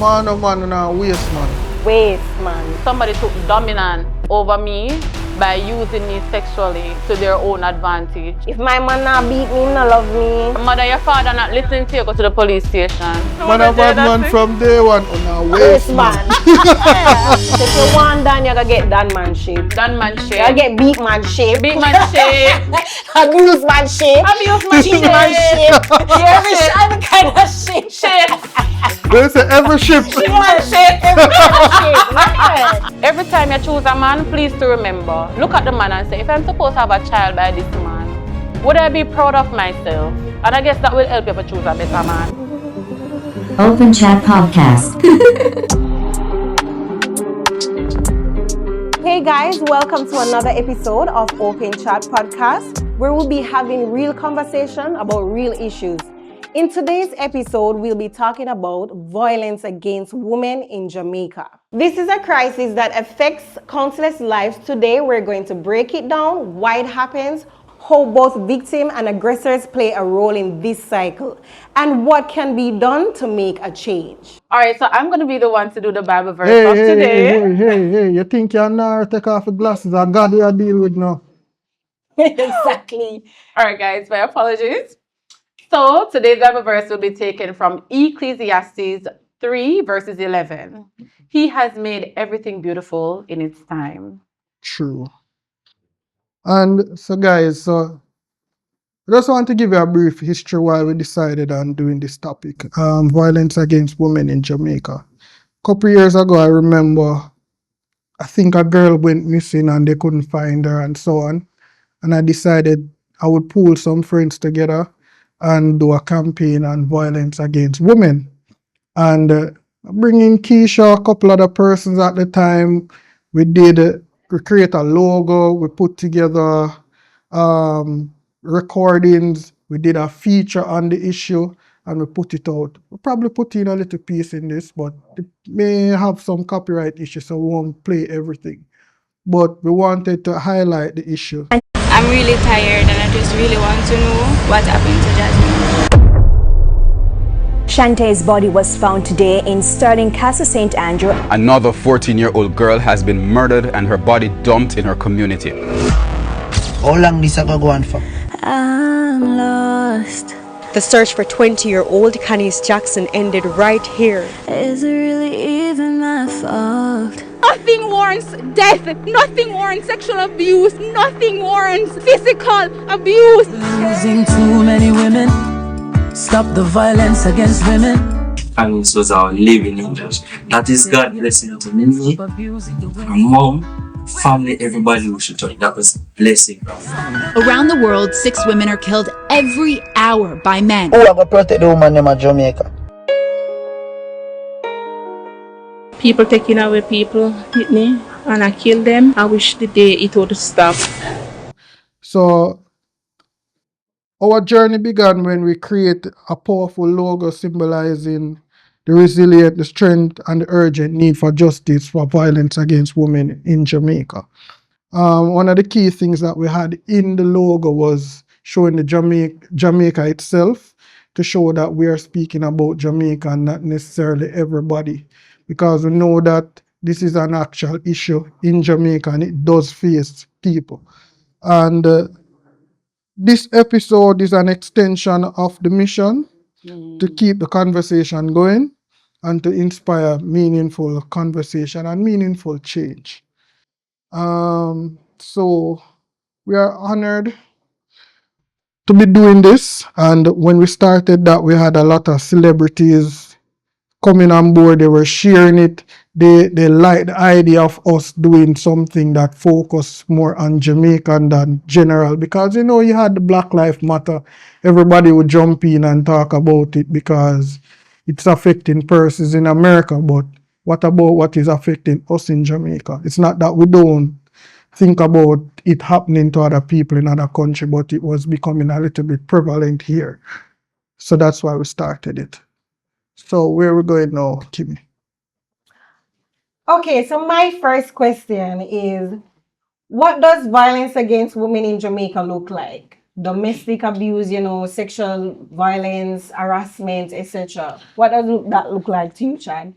Man, no man, no waste man. Waste, man. Somebody took dominance over me by using me sexually to their own advantage. If my man not beat me, not love me. Mother, your father not listening to you, go to the police station. Man, a bad man from day one. No waste man. If you want Dan, you gotta get Dan man shape. Dan man You shape. gotta get beat man shape. Big man shape. Abuse man shape. Abuse man Cheat shape. man shape. Every kind of shape. Shape. They say every ship. Cheat man shape. Every kind of shape. Right? Every time you choose a man, please to remember, look at the man and say, if I'm supposed to have a child by this man, would I be proud of myself? And I guess that will help you to choose a better man. OpenChxt Podcast. Hey guys, welcome to another episode of OpenChxt Podcast, where we'll be having real conversation about real issues. In today's episode, we'll be talking about violence against women in Jamaica. This is a crisis that affects countless lives today. We're going to break it down, why it happens, how both victim and aggressors play a role in this cycle, and what can be done to make a change. All right, so I'm going to be the one to do the Bible verse of today. Hey, you think you're not take off the glasses and God you deal with now? Exactly. All right, guys, my apologies. So today's Bible verse will be taken from Ecclesiastes 3, verses 11. He has made everything beautiful in its time. True. And so guys, I just want to give you a brief history why we decided on doing this topic. Violence against women in Jamaica. A couple years ago, I remember, I think a girl went missing and they couldn't find her and so on. And I decided I would pull some friends together and do a campaign on violence against women. And bringing Keisha, a couple other persons at the time, we create a logo, we put together recordings, we did a feature on the issue, and we put it out. We'll probably put in a little piece in this, but it may have some copyright issues, so we won't play everything. But we wanted to highlight the issue. I'm really tired and I just really want to know what happened to Jasmine. Shantae's body was found today in Sterling Castle St. Andrew. Another 14-year-old girl has been murdered and her body dumped in her community. How long this go on for? I'm lost. The search for 20-year-old Canis Jackson ended right here. Is it really even my fault? Nothing warrants death, nothing warrants sexual abuse, nothing warrants physical abuse. Losing too many women. Stop the violence against women. Canis was our living angels. That is God blessing to me, my mom, family, everybody who should join. That was blessing. Around the world, 6 women are killed every hour by men. Who are going to protect the woman in Jamaica? People taking away people, hit me, and I kill them. I wish the day it would stop. So our journey began when we created a powerful logo symbolizing the resilience, the strength, and the urgent need for justice for violence against women in Jamaica. One of the key things that we had in the logo was showing the Jamaica itself, to show that we are speaking about Jamaica and not necessarily everybody, because we know that this is an actual issue in Jamaica and it does face people. And this episode is an extension of the mission to keep the conversation going and to inspire meaningful conversation and meaningful change. So we are honored to be doing this. And when we started that, we had a lot of celebrities coming on board. They were sharing it. They liked the idea of us doing something that focused more on Jamaican than general, because you had the Black Lives Matter. Everybody would jump in and talk about it because it's affecting persons in America, but what about what is affecting us in Jamaica? It's not that we don't think about it happening to other people in other countries, but it was becoming a little bit prevalent here. So that's why we started it. So where are we going now, Kimmy? Okay, so my first question is, what does violence against women in Jamaica look like? domestic abuse, sexual violence, harassment, etc. What does that look like to you, Chad?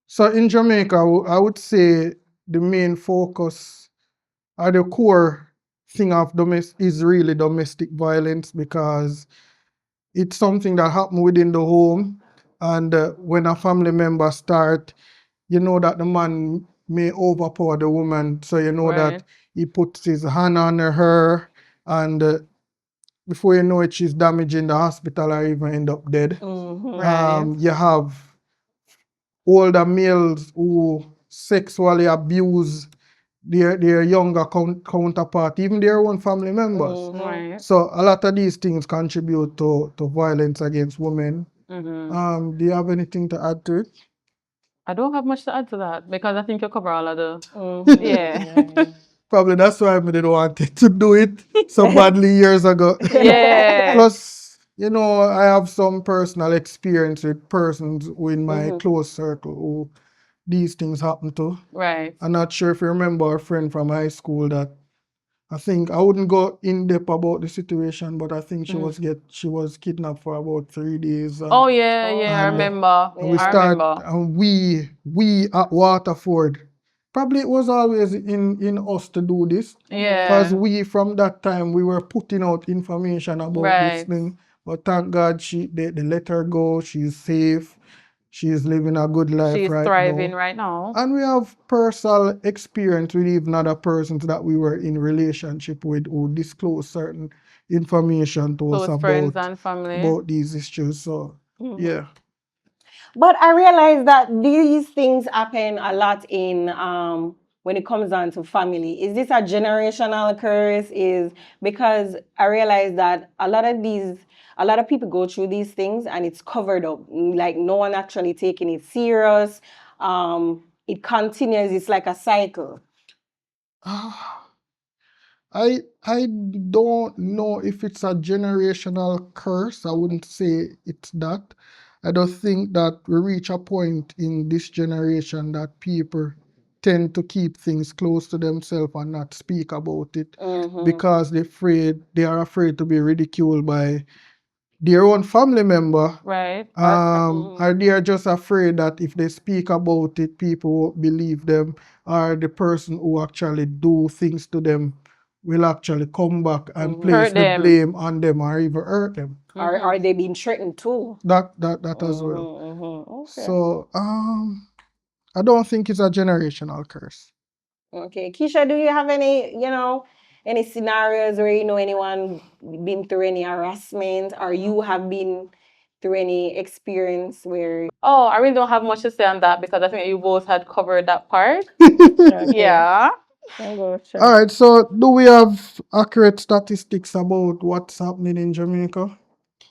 So in Jamaica, I would say the main focus or the core thing of is really domestic violence, because it's something that happens within the home, and when a family member start, you know that the man may overpower the woman, so you know that he puts his hand on her, and before you know it, she's damaged in the hospital or even end up dead. You have older males who sexually abuse their younger counterpart, even their own family members. So a lot of these things contribute to violence against women. Do you have anything to add to it? I don't have much to add to that because I think you cover all of the. Yeah. Probably that's why I didn't want to do it so badly years ago. Yeah. Plus, I have some personal experience with persons in my close circle who these things happen to. Right. I'm not sure if you remember a friend from high school that I think, I wouldn't go in depth about the situation, but I think she was kidnapped for about 3 days. Oh yeah, I remember. And we at Waterford, probably it was always in us to do this. Yeah. Because we from that time we were putting out information about this thing. But thank God they let her go. She's safe. She's living a good life She's right thriving now. right now. And we have personal experience with even other persons that we were in relationship with who disclose certain information to us Close friends and family. about these issues. So, yeah. But I realize that these things happen a lot in when it comes down to family. Is this a generational curse? Is because I realize that a lot of people go through these things and it's covered up. Like no one actually taking it serious. It continues. It's like a cycle. I don't know if it's a generational curse. I wouldn't say it's that. I don't think that we reach a point in this generation that people tend to keep things close to themselves and not speak about it because they are afraid to be ridiculed by their own family member. Right. Or they are just afraid that if they speak about it, people won't believe them, or the person who actually do things to them will actually come back and place the blame on them or even hurt them. Are they being threatened too? That as well. Okay. So I don't think it's a generational curse. Okay. Keisha, do you have any scenarios where anyone been through any harassment, or you have been through any experience where... Oh, I really don't have much to say on that because I think you both had covered that part. Yeah. All right, so do we have accurate statistics about what's happening in Jamaica?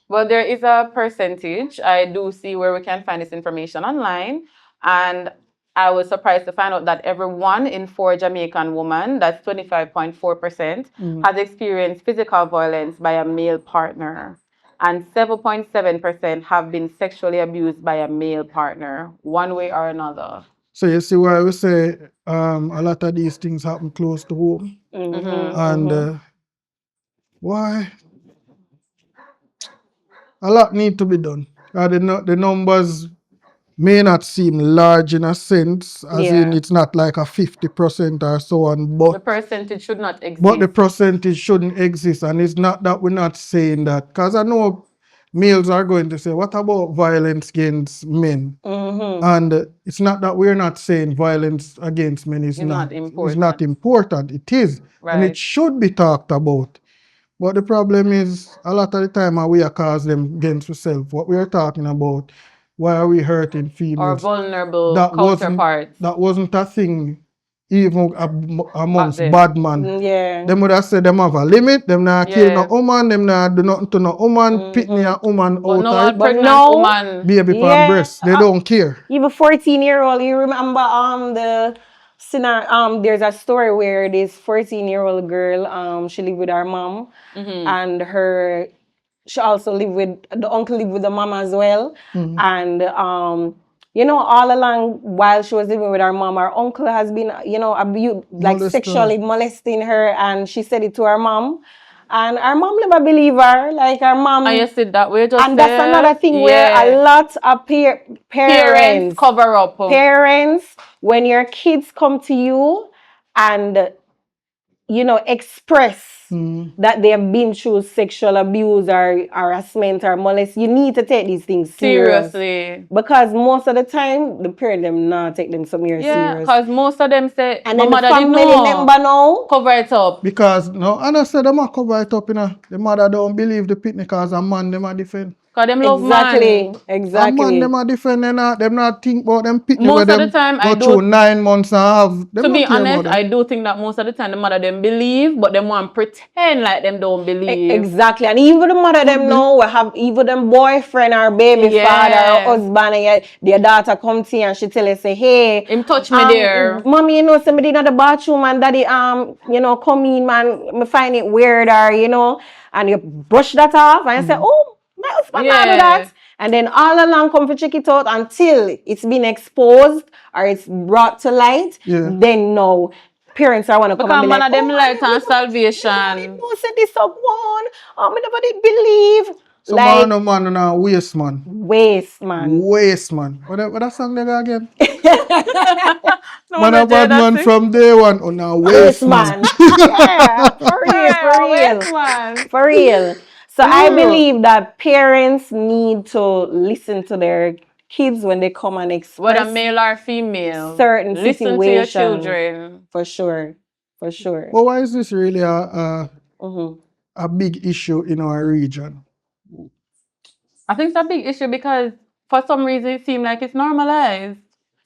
Well, there is a percentage. I do see where we can find this information online. And I was surprised to find out that every 1 in 4 Jamaican women, that's 25.4%, has experienced physical violence by a male partner. And 7.7% have been sexually abused by a male partner, one way or another. So you see why we say a lot of these things happen close to home. And why? A lot need to be done. The numbers may not seem large in a sense, as in it's not like a 50% or so on, but the percentage should not exist. But the percentage shouldn't exist, and it's not that we're not saying that, because I know males are going to say, what about violence against men? And it's not that we're not saying violence against men is not important. It's not important. It is, and it should be talked about. But the problem is, a lot of the time, we are causing them against ourselves. What we are talking about, why are we hurting females? Or vulnerable counterparts. That wasn't a thing even amongst bad man. Them would have said them have a limit, them not kill no woman, them not do nothing to no woman, pick me a woman out. But no, baby for breast, they don't care. Even 14-year-old, you remember there's a story where this 14-year-old girl, she lived with her mom, and she also lived with the uncle, lived with the mom as well, and all along while she was living with her mom, her uncle has been abused, like sexually molesting her, and she said it to her mom, And our mom never believe her. Like our mom. And you said that way just And that's another thing where a lot of parents cover up. Parents, when your kids come to you and express that they have been through sexual abuse or harassment or molest, you need to take these things seriously. Because most of the time, the parent them not take them somewhere serious. Because most of them say, and then the family member now cover it up. Because and I said them a cover it up, The mother don't believe the pitney because a man them a defend. Because them love man. Exactly. A man them a defend, them not think about them pitney. Most of the time, go through 9 months and have. To be honest, I do think that most of the time the mother them believe, but them want pretend like them don't believe. Exactly. And even the mother them know will have even them boyfriend or baby father or husband, and their daughter come to you and she tell you, say, hey, him touch me there. Mommy, somebody in the bathroom and daddy come in, man, me find it weird, or and you brush that off and you say, oh, my husband not do that. And then all along come to check it out until it's been exposed or it's brought to light. Then no, parents are want to come and be like, them light and salvation. No, say this up one. Me never did believe. So man now waste man. Waste man. What that song they got again? Man a bad man from day one. Oh now waste man. Yeah, for real. So I believe that parents need to listen to their kids when they come and express, whether male or female, certain listen situations. to your children. For sure. Well, why is this really a big issue in our region? I think it's a big issue because for some reason it seems like it's normalized.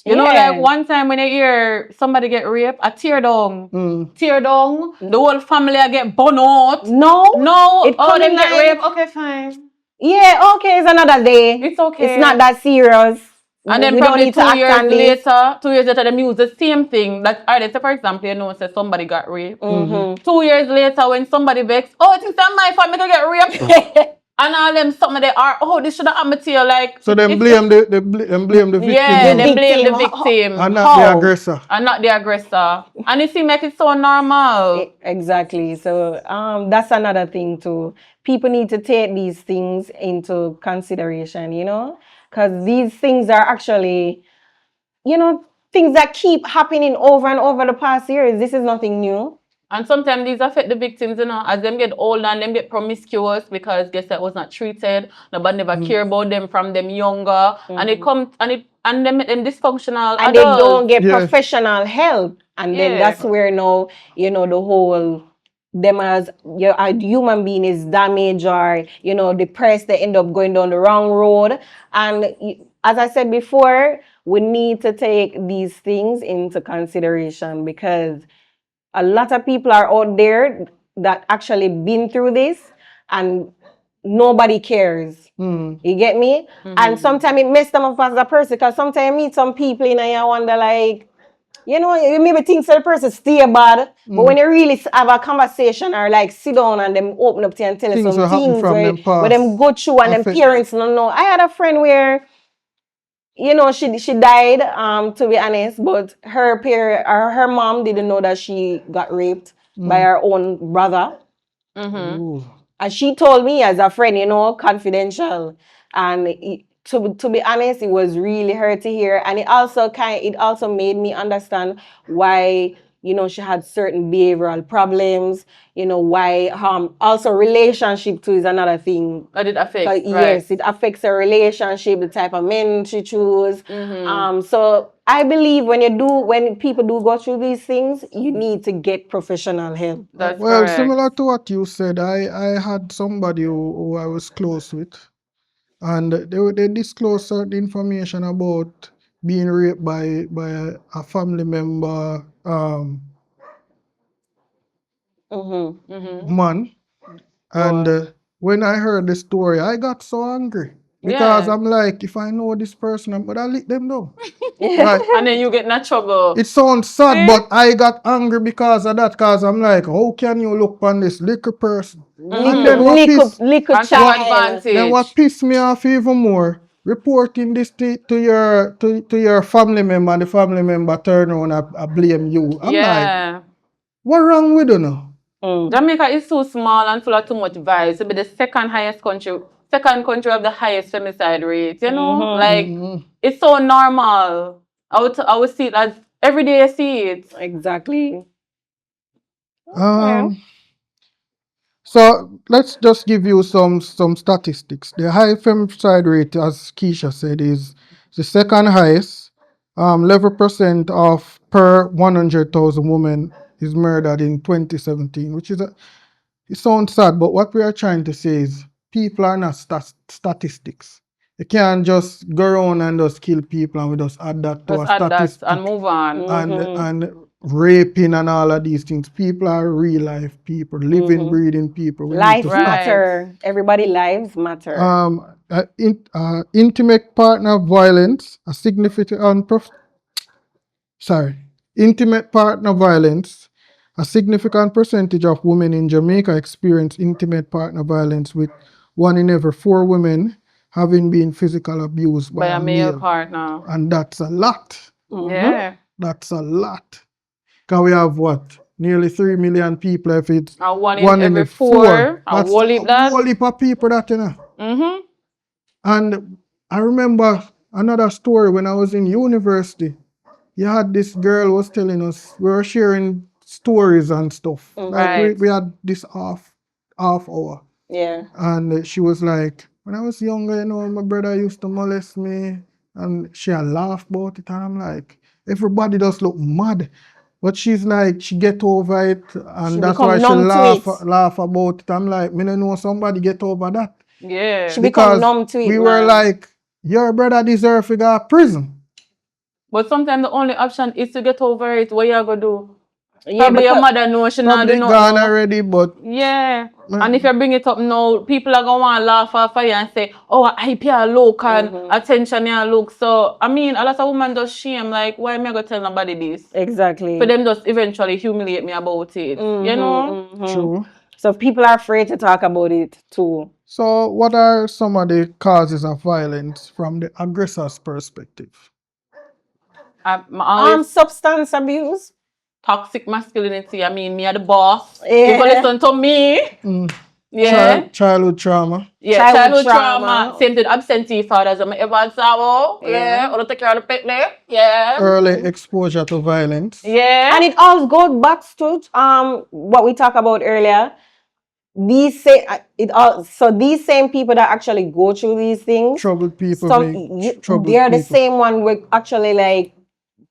You know, like one time when you hear somebody get raped, a tear down, the whole family get burned out. No, it them get raped. Okay, fine. Yeah, okay, it's another day. It's okay. It's not that serious. And then probably 2 years later, them use the same thing. Like, so for example, say somebody got raped. 2 years later, when somebody vexed, it's not my fault, I could get raped. And all them something they are, this should have happened to you. Like, so them blame the victim. Yeah, they blame the victim. And not the aggressor. And it seems like it's so normal. Exactly. So that's another thing too. People need to take these things into consideration, because these things are actually, things that keep happening over and over the past years. This is nothing new. And sometimes these affect the victims, as them get older and them get promiscuous because guess that was not treated. Nobody never care about them from them younger. And it comes and them dysfunctional and adults. They don't get professional help. And then that's where now, the whole them as a human being is damaged or, depressed, they end up going down the wrong road. And as I said before, we need to take these things into consideration because a lot of people are out there that actually been through this and nobody cares. You get me? And sometimes it messes them up as a person because sometimes you meet some people and you wonder like, you maybe think the person stay bad, but when you really have a conversation or like sit down and them open up to you and tell you some things where them go through and them parents don't know. I had a friend where she died, to be honest, but her mom didn't know that she got raped by her own brother. And she told me as a friend, confidential. And to be honest, it was really hard to hear. And it also made me understand why, she had certain behavioral problems, why also relationship too is another thing. That it affects, right? Yes, it affects her relationship, the type of men she chooses. So I believe when people do go through these things, you need to get professional help. That's correct. Similar to what you said, I had somebody who I was close with, and they disclosed certain information about being raped by a family member, man. And when I heard the story, I got so angry. Because I'm like, if I know this person, I'm gonna let them know. Right? And then you get in trouble. It sounds sad, but I got angry because of that. Because I'm like, how can you look on this little person? And then what pissed me off even more, reporting this to your family member, and the family member turn around and blame you. I'm like, what wrong with you now? Jamaica is too small and full of too much vibes to be the second country of the highest femicide rate. You know, like it's so normal. I would see it as every day I see it. Exactly. So let's just give you some statistics. The high femicide rate, as Keisha said, is the second highest. 11% of per 100,000 women is murdered in 2017, which is it sounds sad, but what we are trying to say is people are not statistics. You can't just go around and just kill people and we just add that to a statistic and move on. and raping and all of these things. People are real life people, living, breathing people. Life matter. Everybody lives matter. Intimate partner violence, intimate partner violence. A significant percentage of women in Jamaica experience intimate partner violence, with 1 in every 4 women having been physically abused by a male partner. And that's a lot. Yeah. That's a lot. Because we have what? Nearly 3 million people. If it's 1 in every 4. That's a whole heap of people that, you know. And I remember another story when I was in university. You had this girl was telling us, we were sharing stories and stuff. Like we had this half hour. Yeah. And she was like, when I was younger, you know, my brother used to molest me. And she had laughed about it. And I'm like, everybody does look mad. But she's like, she get over it. And that's why she laugh about it. I'm like, me don't know somebody get over that. Yeah. She become numb to it. We were like, your brother deserve to go to prison. But sometimes the only option is to get over it. What you gonna do? Yeah, probably your mother knows she not do nothing. Gone already, but yeah. And if you bring it up now, people are gonna want to laugh off of you and say, "Oh, I pay a look and attention here look." So I mean, a lot of women just shame. Like, why am I gonna tell nobody this? Exactly. For them just eventually humiliate me about it. You know. True. So people are afraid to talk about it too. So what are some of the causes of violence from the aggressor's perspective? Substance abuse. Toxic masculinity. I mean, me are the boss. Yeah. People listen to me. Yeah. Childhood trauma. Yeah, childhood trauma. Same thing, absentee fathers. I'm ever saw. Yeah. Or take care of the pet there. Yeah. Early exposure to violence. Yeah. And it all goes back to what we talked about earlier. These same people that actually go through these things. Troubled people. They are the same one who actually like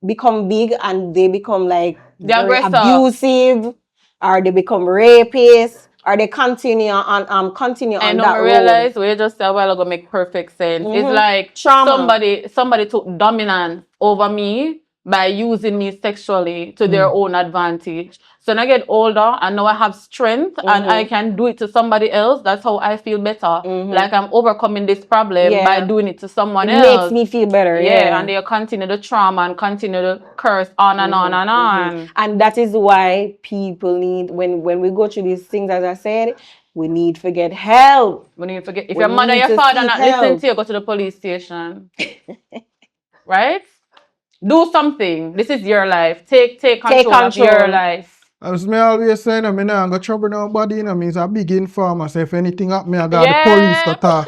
become big and they become like abusive, or they become rapists, or they continue on that road. Realize we just said a while ago make perfect sense. It's like trauma. Somebody took dominance over me by using me sexually to their own advantage. So when I get older and now I have strength and I can do it to somebody else, that's how I feel better. Like I'm overcoming this problem by doing it to someone else. It makes me feel better. Yeah. And they continue the trauma and continue to curse on and on and on. And that is why people need, when we go through these things, as I said, we need to get help. We need to get, if your mother or your father not listening to you, go to the police station. Right? Do something. This is your life. Take control of your life. As me always say, I don't go trouble nobody. You know, means a big informer. So if anything happen, I got the police to talk.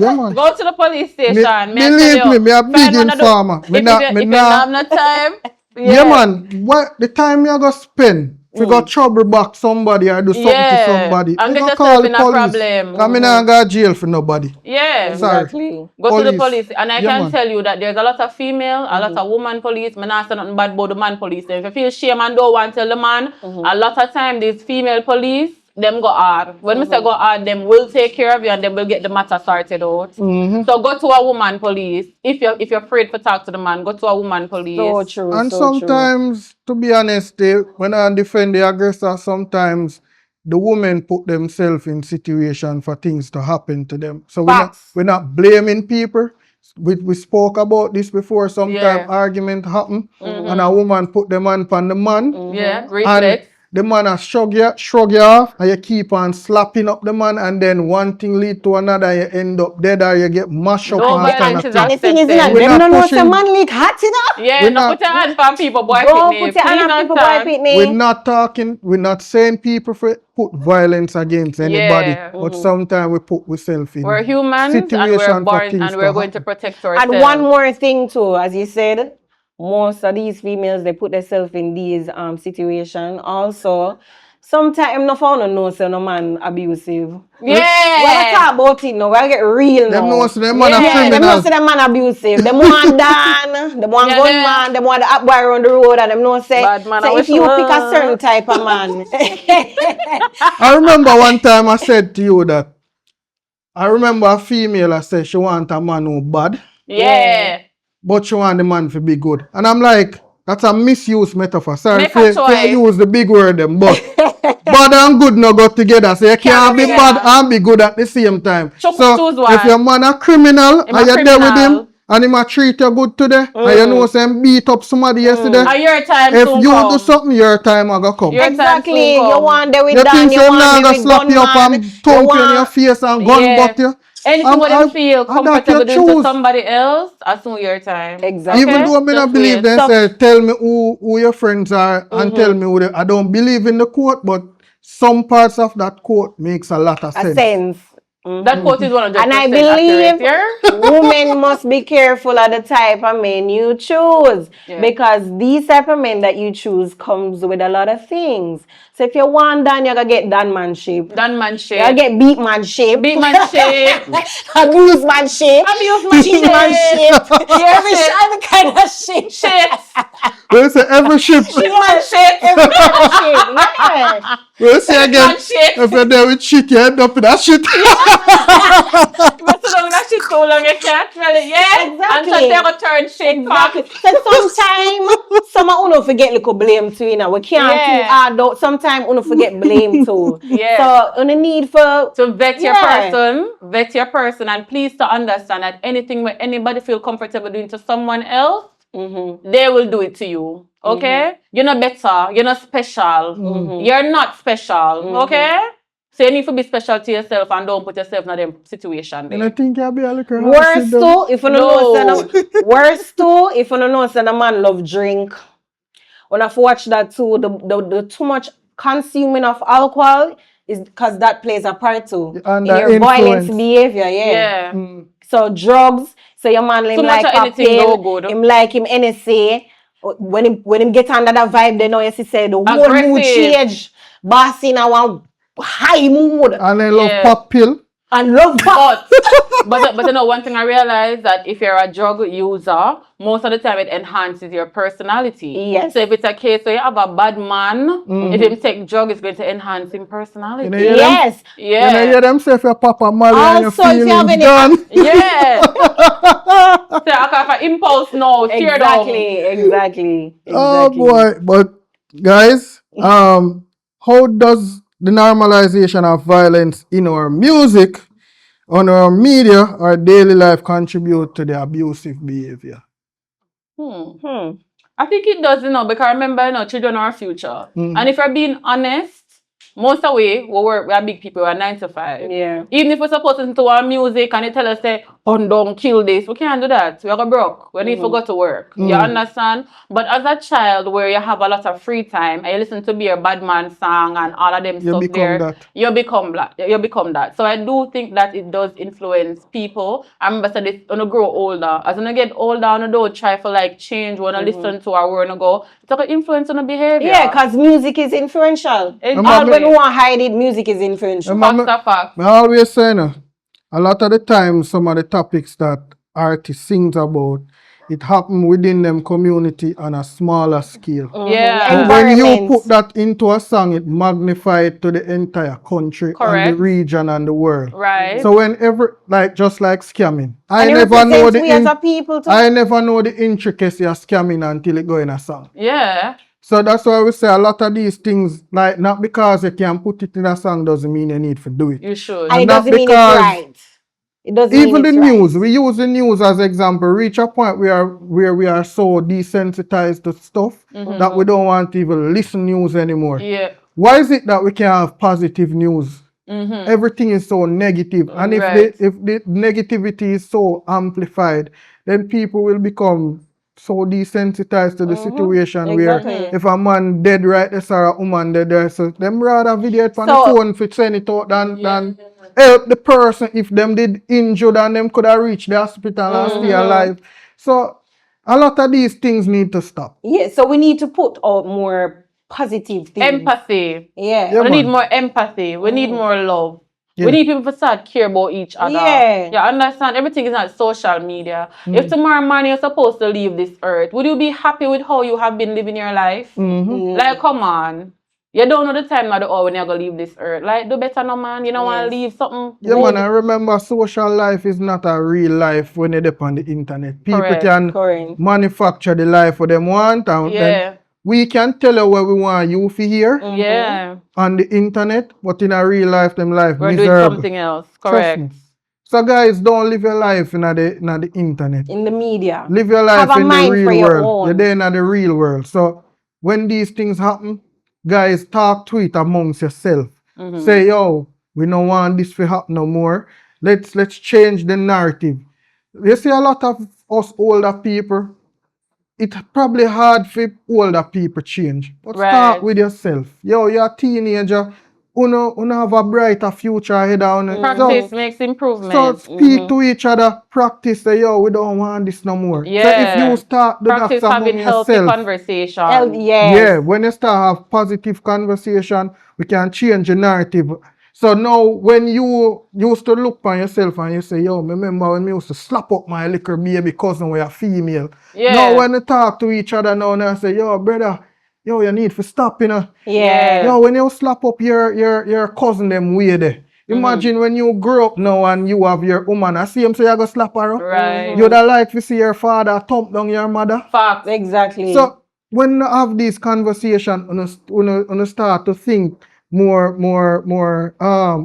Yeah, man. Go to the police station. Believe me, I'm a big informer. If you don't have no time. Yeah, man. What the time you go spend? If you got trouble back somebody or do something to somebody, and you get call the in a police. problem. I mean, I go to jail for nobody. Yeah, exactly. Go to the police. And I can tell you that there's a lot of female, a lot of woman police. I'm not saying nothing bad about the man police. If you feel shame and don't want to tell the man, a lot of time these female police, them go hard. When we say go hard, them will take care of you and them will get the matter sorted out. So go to a woman police. If you're afraid to talk to the man, go to a woman police. So true. And so sometimes, to be honest, when I defend the aggressor, sometimes the women put themselves in situation for things to happen to them. So we're not blaming people. We spoke about this before. Sometimes argument happen and a woman put them on the man. Yeah, reflex. the man a shrug you off, and you keep on slapping up the man, and then one thing lead to another, and you end up dead or you get mashed up. No and violence is And the thing is, accepted. them don't know some man lick hot enough. Yeah, no put your hand on people, boy. Don't picnic. put your hand Please on people, not boy, talk. picnic. we're not saying people put violence against anybody, Yeah. but sometimes we put ourselves in We're humans and situation we're for born things and we're going to happen. protect ourselves. And one more thing too, as you said, most of these females, they put themselves in these situations. Also, sometimes no found no say no man abusive. Yeah. We'll talk about it now. We'll get real now. Them know say them man a Them criminal. know say them man abusive. Them want Dan, them want gunman, them want the up boy around the road, and them know say, Bad man so if you pick a certain type of man. I remember one time I said to you that I remember a female I said she want a man who bad, Yeah. but she want the man to be good. And I'm like, that's a misuse metaphor. Sorry Make a for choice. use the big word them, but bad and good no go together. So you can't be bad and be good at the same time. Choose So one. if your man a criminal Him and a you're there with criminal. him and him a treat you good today, and you know some beat up somebody yesterday. And your time If soon you come. do something, your time a go come. Your time Exactly. soon You come. want them with You Dan, think you some now want them gonna with slap you up gunman. and thump you in your face and gun Yeah. butt you? Anything what them feel I got comfortable your doing to choose. somebody else, as soon your time. Exactly. Even though I Just don't believe wait. they So- say, tell me who your friends are and tell me who they, I don't believe in the quote, but some parts of that quote makes a lot of A sense. sense. That quote is 100% And I accurate believe here. women must be careful of the type of men you choose. Yeah. Because these type of men that you choose comes with a lot of things. So if you want Dan, you're going to get Dan manship. Done man You're shit. going to get beat manship. Big man shit. Abuse manship. Abuse man Cheat shit. manship. Yeah, Every shit. every kind of shit. Shit. We'll say every ship. Big man shit. Every kind of shit. Yeah. We'll say again, Man shit. if you're there with shit, you end up in that shit. But so long that shit so long you can't smell it. Yeah. Exactly. And so they go turn shit Exactly. back. So sometimes some of uno forget little blame too, you know. We can't Yeah. too hard out. Sometimes uno forget blame too. Yeah. So uno need for To vet your Yeah. person, and please to understand that anything where anybody feel comfortable doing to someone else, they will do it to you. Okay? You're not better. You're not special. You're not special. Okay? So you need to be special to yourself and don't put yourself in a situation. And I think you'll be a little worse too. If you know, No. worse too. If you know, say the man love drink. When I watch that too, the too much consuming of alcohol is because that plays a part too And in the your violence influence. behavior. Yeah. Yeah. So drugs. So your man him Too much like of anything no cocktail, good. him like him NSA. When him get under that vibe, they know yes he said the whole mood Aggressive. change. Boss in our high mood And they love Yeah. pop pill. and love pop. But you know, one thing I realized that if you're a drug user, most of the time it enhances your personality. Yes. So if it's a case where you have a bad man, if him take drug, it's going to enhance his personality. You know, hear them? Yes. You know, hear them say if your papa Mali and your Also, if you have feelings any- gone. Yeah. So I have an impulse now, tear down. Exactly. Oh boy, but guys, how does the normalization of violence in our music, on our media, our daily life contribute to the abusive behavior? I think it does, because remember, children are our future. And if we're being honest, most of we are big people, we're 9 to 5. Yeah. Even if we're supposed to listen to our music and they tell us, say, "Pun down, kill this," we can't do that. We're broke. We need to go to work. You understand? But as a child where you have a lot of free time and you listen to be a bad man song and all of them You stuff become there, that. you become that. So I do think that it does influence people. I remember said this when you grow older. As when you get older, you don't try for like change, when you listen to our word and go, it's like an influence on the behavior. Yeah, because music is influential. All when we want to hide it, music is influential. Fact. I always say, a lot of the time, some of the topics that artists sings about, it happen within them community on a smaller scale. Yeah. But when you Environment. put that into a song, it magnifies it to the entire country and Correct. the region and the world. Right. So whenever, just like scamming, I And it never know represents we as a people too. I never know the intricacy of scamming until it go in a song. Yeah. So that's why we say a lot of these things, like not because you can put it in a song doesn't mean you need to do it. You should. And it not doesn't mean it's because right. It doesn't Even the mean it's right. news, we use the news as example, reach a point where we are so desensitized to stuff that we don't want to even listen news anymore. Yeah. why is it that we can have positive news? Everything is so negative, and if the negativity is so amplified, then people will become so desensitized to the situation where if a man dead right there or a woman dead there, so them rather video it on the phone for send it out than help the person if them did injured and them could have reached the hospital and stay alive. So a lot of these things need to stop. Yeah, so we need to put out more positive things. Empathy. Yeah. We need more empathy. We need more love. Yeah. We need people to start care about each other. Yeah. Understand? Everything is not social media. If tomorrow morning you're supposed to leave this earth, would you be happy with how you have been living your life? Like, come on. You don't know the time nor the hour when you're going to leave this earth. Like, do better no, man. You don't want to leave something. Yeah, man, I remember social life is not a real life when they depend on the internet. People can manufacture the life for them want, and then we can tell you what we want you to hear on the internet, but in a real life, them life we're miserable. doing something else. Correct. So guys, don't live your life in the internet. In the media. Live your life in the real world. You're there in the real world. So when these things happen, guys, talk to it amongst yourself. Say, yo, we don't want this to happen no more. Let's change the narrative. You see a lot of us older people, it's probably hard for older people change. But start with yourself. Yo, you're a teenager. You have a brighter future ahead on. Practice makes improvement. So speak to each other. Practice. Say, yo, we don't want this no more. Yeah. So if you start do practice that having healthy yourself, conversation. yeah, when you start have positive conversation, we can change the narrative. So now when you used to look on yourself and you say, yo, remember when we used to slap up my little baby cousin with a female. Yeah. Now when you talk to each other now and I say, yo, brother, yo, you need to stop, you know. Yeah. Yo, when you slap up your cousin them way there. Imagine when you grow up now and you have your woman, I see him say you go slap her up. Right. You'd like to see your father thump down your mother. Fact. Exactly. So when you have this conversation, you start to think more,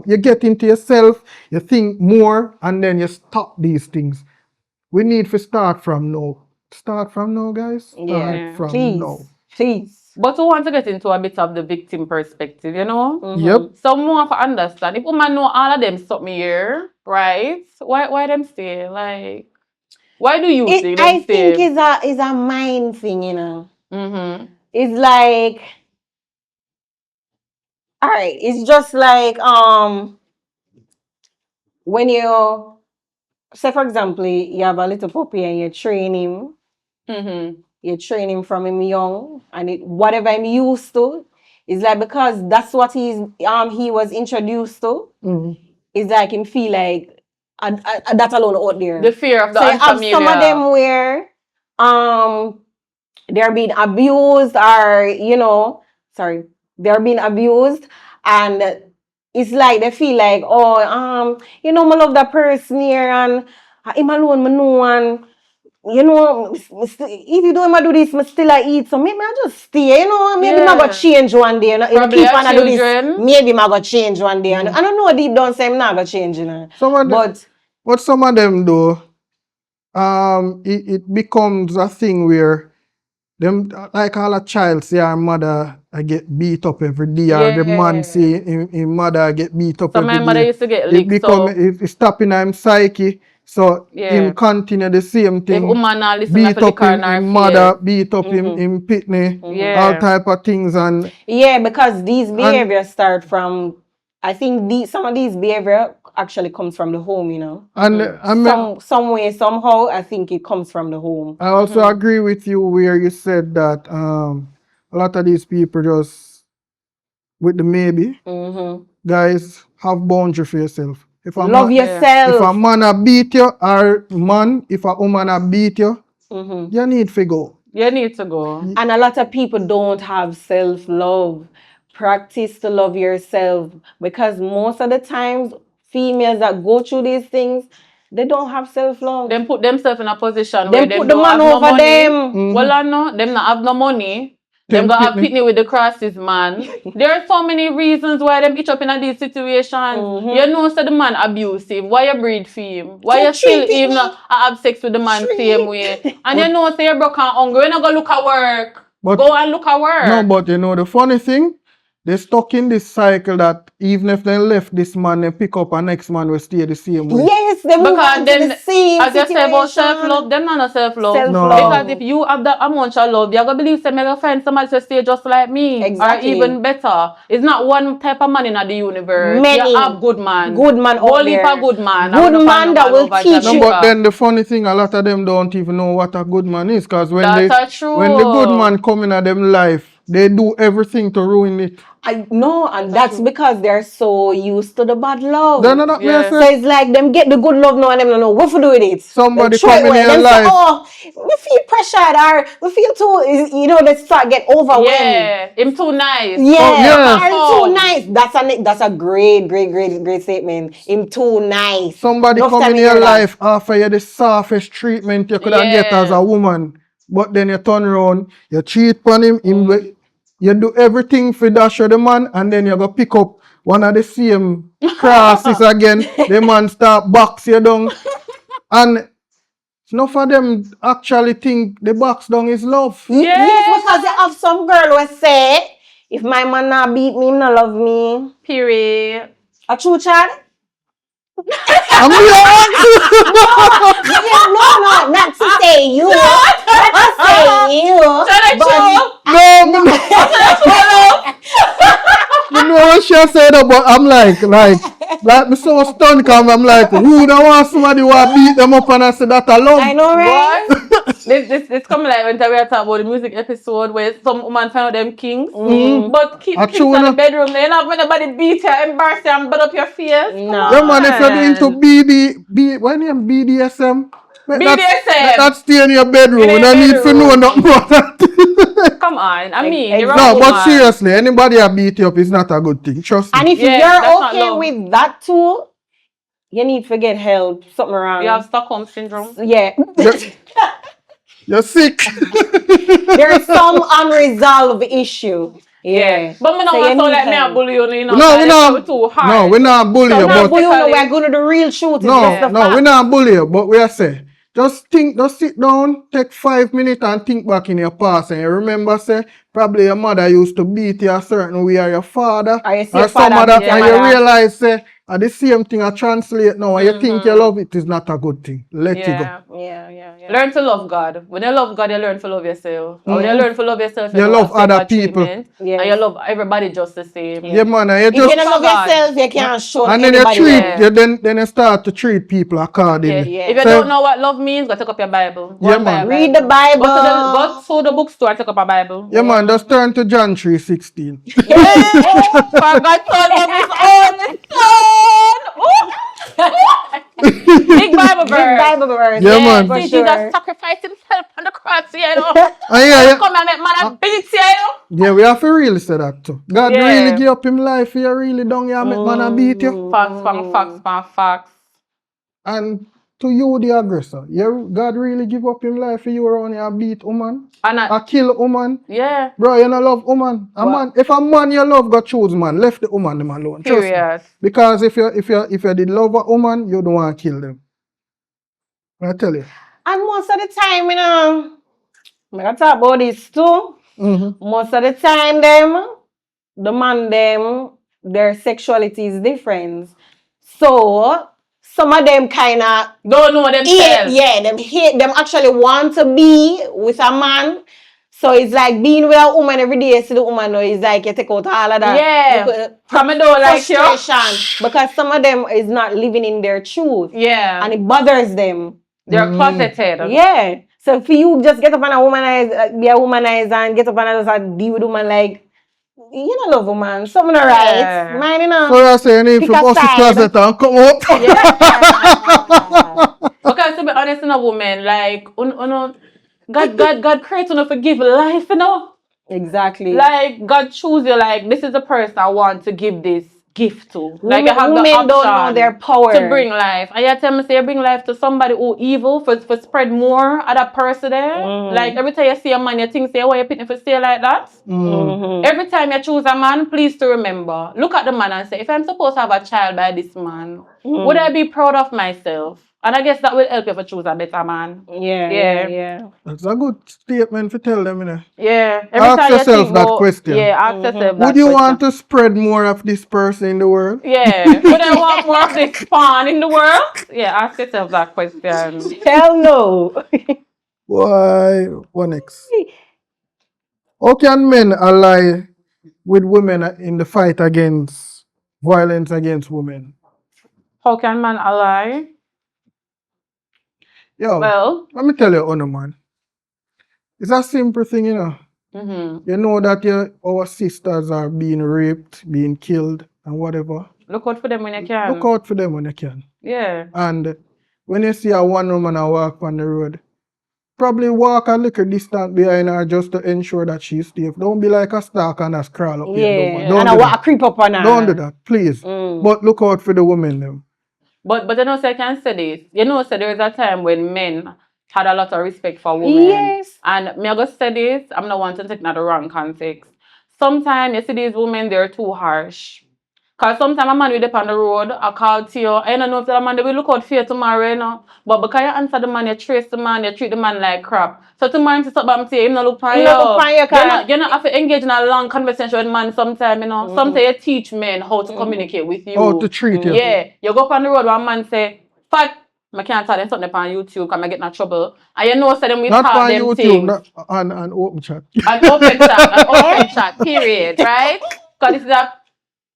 you get into yourself, you think more, and then you stop these things. We need to start from now. Start from now, guys. Start from now. Please. But we want to get into a bit of the victim perspective, you know? Yep. So more to understand. If women know all of them something here, right? Why them stay? Like, why do you think them I stay? think it's a mind thing, you know. It's like, all right, it's just like when you say, for example, you have a little puppy and you train him. You train him from him young, and whatever I'm used to, it's like because that's what he was introduced to. It's like him feel like that alone out there. The fear of the so you have some of them where they're being abused or they're being abused, and it's like they feel like I love that person here and him alone I know and. If you don't do this, I still eat. So maybe I just stay, maybe I got change one day. Probably keep on do this, maybe I got change one day. And I don't know deep down say I'm not gonna change, What some of them do, it becomes a thing where them like all a child say our mother I get beat up every day, or the man say his mother get beat up every day. So my mother used to get licked. It's stopping him psyche. So him continue the same thing. Beat up him mother, beat up him pitney, all type of things and because these behaviors start from I think some of these behavior actually comes from the home, you know. And some way, somehow I think it comes from the home. I also agree with you where you said that a lot of these people just with the maybe guys have boundary for yourself. Love yourself. If a man beat you, or if a woman beat you, you need to go. You need to go. And a lot of people don't have self-love. Practice to love yourself. Because most of the times, females that go through these things, they don't have self-love. Them put themselves in a position where they put don't the man have over no money. them. Well, I know, them not have no money. Them got a pitney with the crosses, man. There are so many reasons why them itch up in these situations. You know, so the man abusive. Why you breed for him? Why you still even have sex with the man same way? And you know, say you're broke and hungry. You not go look at work. Go and look at work. No, but you know the funny thing, They stuck in this cycle that even if they left this man, they pick up a next man will stay the same way. Yes, they move on to the same as you say about situation. self-love, them not self-love. Self-love. Because if you have that amount of love, you're going to believe you're going to find somebody to stay just like me. Exactly. Or even better. It's not one type of man in the universe. Many. You have good man. Good man out Only there. for good man. Good man that will teach you. No, but then the funny thing, a lot of them don't even know what a good man is. Because when the good man come in them life, they do everything to ruin it. I know, and that's because they're so used to the bad love. Yes. So it's like them get the good love now and them don't know what to do with it. Somebody come in your life. Say, oh, we feel pressured or we feel too, they start get overwhelmed. Yeah, him too nice. Yeah, too nice. That's a great statement. Him too nice. Somebody come in your life offer you the softest treatment you could get as a woman. But then you turn around, you cheat on him, you do everything for dash of the man, and then you go pick up one of the same crosses again. The man start box you down. And enough of them actually think the box down is love. Yes, because you have some girl who say, if my man not beat me, he not love me. Period. A true child? I'm no, not to say you. Not to say you. You know what she said about, I'm like me so stunned because I'm like, who don't want somebody who beat them up and I say that alone? I know, right? This come like when we are talking about the music episode where some woman found out them kings. But kings in the bedroom, they not when nobody beat you, embarrass you and butt up your face. No. Yeah, man, if you're into what name BDSM? BDSM. That stay in your bedroom. You don't need to know nothing about that. Come on, I mean, you're no, but seriously, anybody that beat you up is not a good thing. Trust me. And if you're okay with that too, you need to get help. Something wrong. You have Stockholm syndrome. Yeah. You're sick. There's some unresolved issue. Yeah. But me not want to sound like me a bully you, No, we're not. Too hard. No, we're not bully you. But we're going to the real truth. No, we're not bully you. But we are say, just sit down, take 5 minutes and think back in your past. And you remember, say, probably your mother used to beat you a certain way, or your father, or some of that, and you realize, say, the same thing I translate now, and you think you love it is not a good thing. Let it go. Yeah. Learn to love God. When you love God, you learn to love yourself. When you learn to love yourself, you love other people. And you love everybody just the same. Yeah, man. If you don't love yourself, you can't show and then anybody. then you start to treat people accordingly. Yeah. If you don't know what love means, go take up your Bible. Man. Read the Bible. Go to the bookstore and take up a Bible. Yeah, man. Just turn to John 3:16. For God so loved his only son. Big Bible verse. Yeah, man. See Jesus sacrificed himself on the cross, Come and make man beat Yeah, we have to really say that too. God really give up him life. He really don't make man beat you. Facts. And to you, the aggressor, God really give up him life for you around here beat woman, I kill woman. Yeah. Bro, you don't love woman. Man, if a man you love, go choose man. Left the woman them alone. Period. Because if you did love a woman, you don't want to kill them. I tell you. And most of the time, I'm gonna talk about this too. Most of the time, the man their sexuality is different. So some of them kind of don't know themselves. Them actually want to be with a man. So it's like being with a woman every day. See the woman now is like you take out all of that. Yeah. Come and don't like you. Because some of them is not living in their truth. Yeah. And it bothers them. They're closeted. Yeah. So for you just get up and be a womanizer and get up and just deal with woman like you don't love woman. Something alright. Mine, you know. So you're saying if you bust the closet and come up. Because to be honest, in a woman, like God creates you to give life, you know. Exactly. Like God choose you. Like this is the person I want to give this gift to. Like you have the women don't know their power to bring life. And you tell me say you bring life to somebody who evil for spread more of that person there. Like every time you see a man, you think say why you picking for stay like that. Every time you choose a man, please to remember. Look at the man and say, if I'm supposed to have a child by this man, would I be proud of myself? And I guess that will help you to choose a better man. Yeah. That's a good statement to tell them, you know. Yeah. Ask yourself that question. Yeah, ask yourself that Would you question. want to spread more of this person in the world? Yeah. Would I want more of this spawn in the world? Yeah, ask yourself that question. Hell no. Why? What next? How can men ally with women in the fight against violence against women? How can man ally? Yo, Well, let me tell you, Honor, man. It's a simple thing, you know. You know that our sisters are being raped, being killed, and whatever. Look out for them when you can. Look out for them when you can. Yeah. And when you see a one woman walk on the road, probably walk a little distance behind her just to ensure that she's safe. Don't be like a stalker and a crawl up here. Yeah. And I want to creep up on her. Don't do that, please. But look out for the women, them. But you know, so I can say this. You know, so there was a time when men had a lot of respect for women. Yes. And me I go say this, I'm not wanting to take that the wrong context. Sometimes you see these women, they're too harsh. Because sometimes a man will dip on the road, I call to you, I don't know if the man they will look out for you tomorrow, you know. But because you answer the man, you trace the man, you treat the man like crap. So tomorrow him to stop and say, him not look for you. You not have to engage in a long conversation with man sometimes, you know. Sometimes you teach men how to communicate with you. How to treat you. Yeah. You go up on the road one man say, "Fat, I can't tell them something on YouTube because I get in trouble." And you know, so them we Not talk on them YouTube, things. not on OpenChxt. An open chat, period, right? Because this is a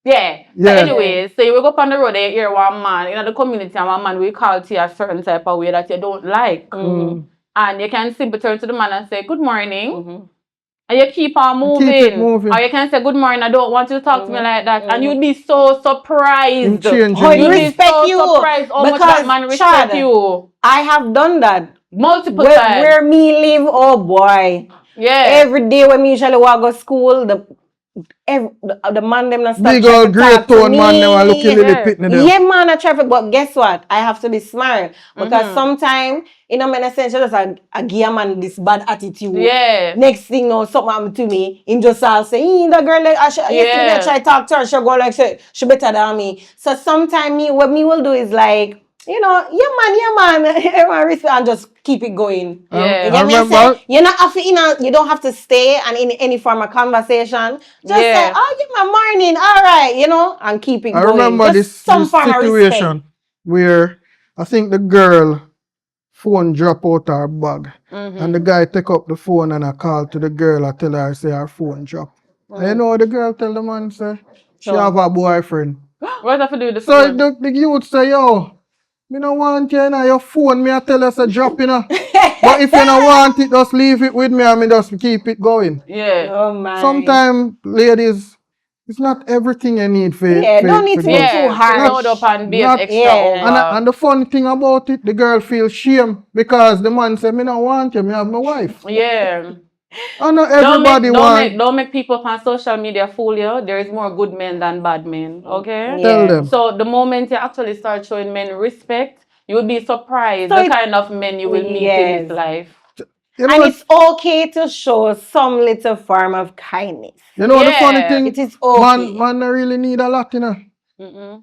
yeah. So anyways, so you will go up on the road and you hear one man in the community and one man will call to you a certain type of way that you don't like. And you can simply turn to the man and say, "Good morning." And you keep on moving. Or you can say, "Good morning, I don't want you to talk to me like that." And you'd be so surprised. How he respect you. Surprised how much that man respect you. I have done that. Multiple times. Where me live, oh boy. Yeah. Every day when me usually walk to school, the man them not stop big old great tone man them are looking really pitney them. Yeah, man, I traffic, but guess what? I have to be smart because sometimes, in a sense, just a give man this bad attitude. Yeah. Next thing, know something happen to me, him just all say, the girl like yesterday I try to talk to her, she go like she better than me. So sometimes what me will do is like, you know, yeah man, everyone respect and just keep it going. Yeah. You remember? You don't have to stay and in any form of conversation. Just say, "Oh, yeah, my morning, all right," you know, and keep it going. I remember this situation where I think the girl phone drop out her bag and the guy take up the phone and I call to the girl, I tell her, say her phone drop. And you know the girl tell the man, say, she have a boyfriend. What have to do with the phone? So the youth say, "Yo, me no want you in your phone, me I tell us a drop, you know. But if you don't want it, just leave it with me and me just keep it going." Yeah. Oh my. Sometimes, ladies, it's not everything you need for don't need to be too hard. Load up and be extra over. And the funny thing about it, the girl feels shame because the man say, "Me don't want you, me have my wife." Yeah. I know everybody don't make people on social media fool you. There is more good men than bad men. Okay? Tell them. So the moment you actually start showing men respect, you will be surprised the kind of men you will meet in this life. You know, and it's okay to show some little form of kindness. You know the funny thing? It is okay. Man don't really need a lot, you know.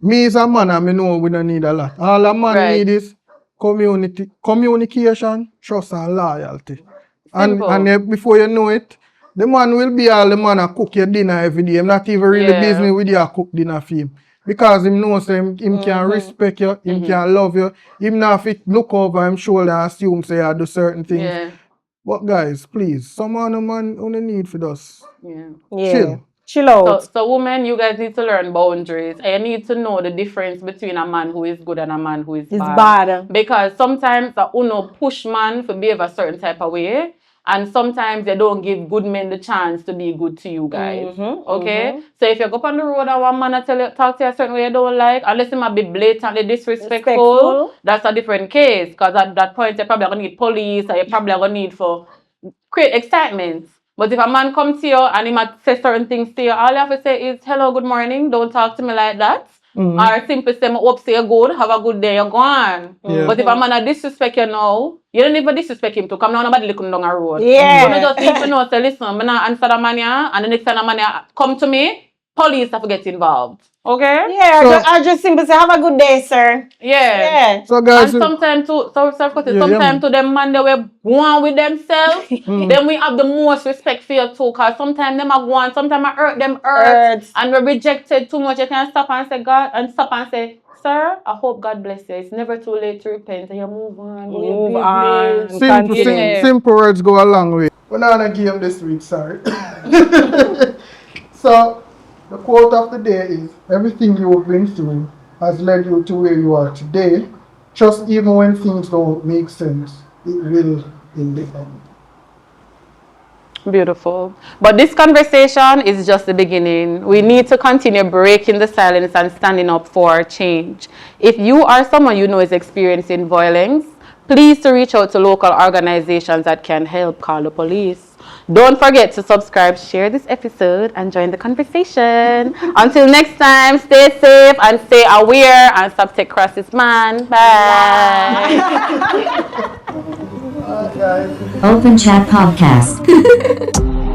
Me as a man, I know we don't need a lot. All a man need is communication, trust and loyalty. And before you know it, the man will be all the man a cook your dinner every day. I'm not even really business with you a cook dinner for him. Because him knows him can respect you, him can love you. Him not fit look over him shoulder and assume say I do certain things. Yeah. But guys, please, some other man only need for us. Chill out. So women, you guys need to learn boundaries. And you need to know the difference between a man who is good and a man who is bad. Because sometimes the push man to behave a certain type of way. And sometimes they don't give good men the chance to be good to you guys. Okay? So if you go up on the road and one man talk to you a certain way you don't like, unless he might be blatantly disrespectful, that's a different case. Because at that point, you're probably going to need police or you're probably going to need for create excitement. But if a man comes to you and he might say certain things to you, all you have to say is, "Hello, good morning, don't talk to me like that." Or simply say, "I hope say you're good, have a good day, you're gone." But if a man disrespect you now, you don't even disrespect him to come down nobody looking down the road. So you just need to know, say, "Listen, I'm not answer the man here, and the next time the man here come to me, police have to get involved. Okay? Yeah, So- I just simply say, have a good day, sir. Yeah. So guys, And sometimes to Yeah, sometimes yeah. to them man they will go on with themselves. Then we have the most respect for you too, cause sometimes them are go on, sometimes I hurt them Hurts. and we're rejected too much. You can stop and say God and stop and say, sir, I hope God bless you. It's never too late to repent and you move on. Go your Move on. business. simple, simple words go a long way. We're not on a game this week, sorry. So, the quote of the day is, everything you've been through has led you to where you are today. Just even when things don't make sense, it will in the end. Beautiful. But this conversation is just the beginning. We need to continue breaking the silence and standing up for change. If you are someone you know is experiencing violence, please to reach out to local organizations that can help. Call the police. Don't forget to subscribe, share this episode, and join the conversation. Until next time, stay safe and stay aware and stop take crisis, man. Bye. OpenChxt Podcast.